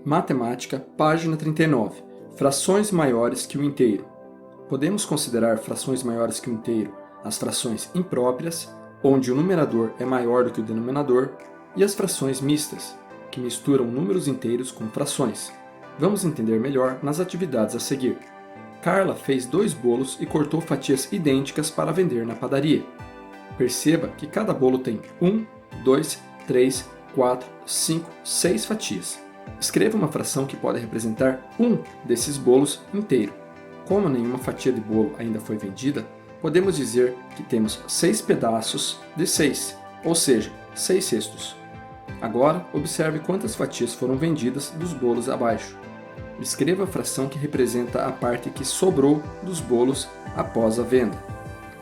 Matemática, página 39. Frações maiores que o inteiro. Podemos considerar frações maiores que o inteiro as frações impróprias, onde o numerador é maior do que o denominador, e as frações mistas, que misturam números inteiros com frações. Vamos entender melhor nas atividades a seguir. Carla fez 2 bolos e cortou fatias idênticas para vender na padaria. Perceba que cada bolo tem 1, 2, 3, 4, 5, 6 fatias. Escreva uma fração que pode representar um desses bolos inteiro. Como nenhuma fatia de bolo ainda foi vendida, podemos dizer que temos 6 pedaços de 6, ou seja, 6 cestos. Agora, observe quantas fatias foram vendidas dos bolos abaixo. Escreva a fração que representa a parte que sobrou dos bolos após a venda.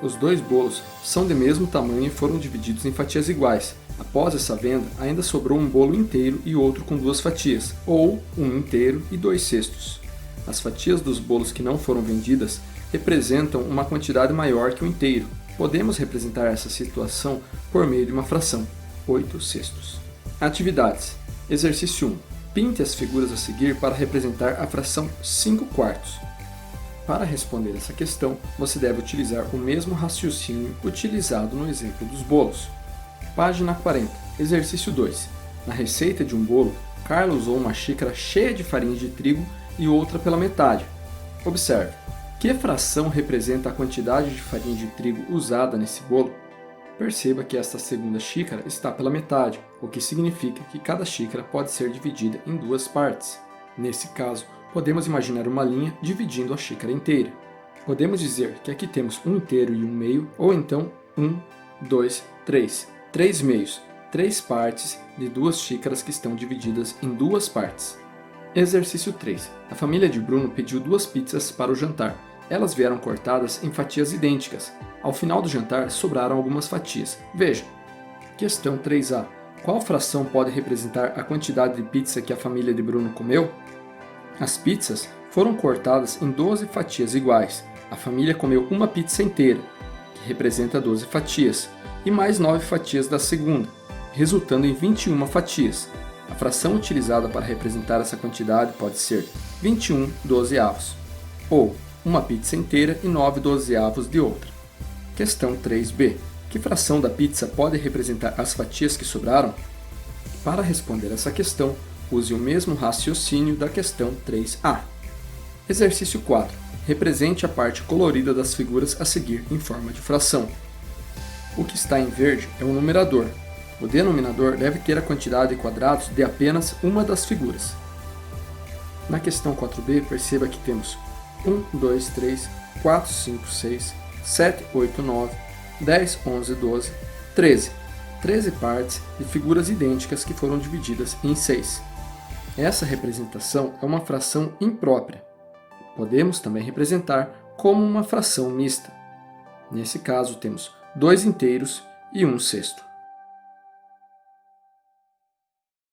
Os 2 bolos são de mesmo tamanho e foram divididos em fatias iguais. Após essa venda, ainda sobrou um bolo inteiro e outro com 2 fatias, ou um inteiro e 2 cestos. As fatias dos bolos que não foram vendidas representam uma quantidade maior que o inteiro. Podemos representar essa situação por meio de uma fração, 8 cestos. Atividades. Exercício 1. Pinte as figuras a seguir para representar a fração 5 quartos. Para responder essa questão, você deve utilizar o mesmo raciocínio utilizado no exemplo dos bolos. Página 40. Exercício 2. Na receita de um bolo, Carla usou uma xícara cheia de farinha de trigo e outra pela metade. Observe, que fração representa a quantidade de farinha de trigo usada nesse bolo? Perceba que esta segunda xícara está pela metade, o que significa que cada xícara pode ser dividida em 2 partes. Nesse caso, podemos imaginar uma linha dividindo a xícara inteira. Podemos dizer que aqui temos um inteiro e um meio, ou então 1, 2, 3. 3 meios, 3 partes de 2 xícaras que estão divididas em 2 partes. Exercício 3. A família de Bruno pediu 2 pizzas para o jantar. Elas vieram cortadas em fatias idênticas. Ao final do jantar, sobraram algumas fatias. Veja. Questão 3a. Qual fração pode representar a quantidade de pizza que a família de Bruno comeu? As pizzas foram cortadas em 12 fatias iguais. A família comeu uma pizza inteira, que representa 12 fatias, e mais 9 fatias da segunda, resultando em 21 fatias. A fração utilizada para representar essa quantidade pode ser 21 dozeavos, ou uma pizza inteira e 9 dozeavos de outra. Questão 3b. Que fração da pizza pode representar as fatias que sobraram? Para responder essa questão, use o mesmo raciocínio da questão 3a. Exercício 4. Represente a parte colorida das figuras a seguir em forma de fração. O que está em verde é o numerador. O denominador deve ter a quantidade de quadrados de apenas uma das figuras. Na questão 4b, perceba que temos 1, 2, 3, 4, 5, 6, 7, 8, 9, 10, 11, 12, 13. 13 partes de figuras idênticas que foram divididas em 6. Essa representação é uma fração imprópria. Podemos também representar como uma fração mista. Nesse caso, temos 2 inteiros e 1 cesto.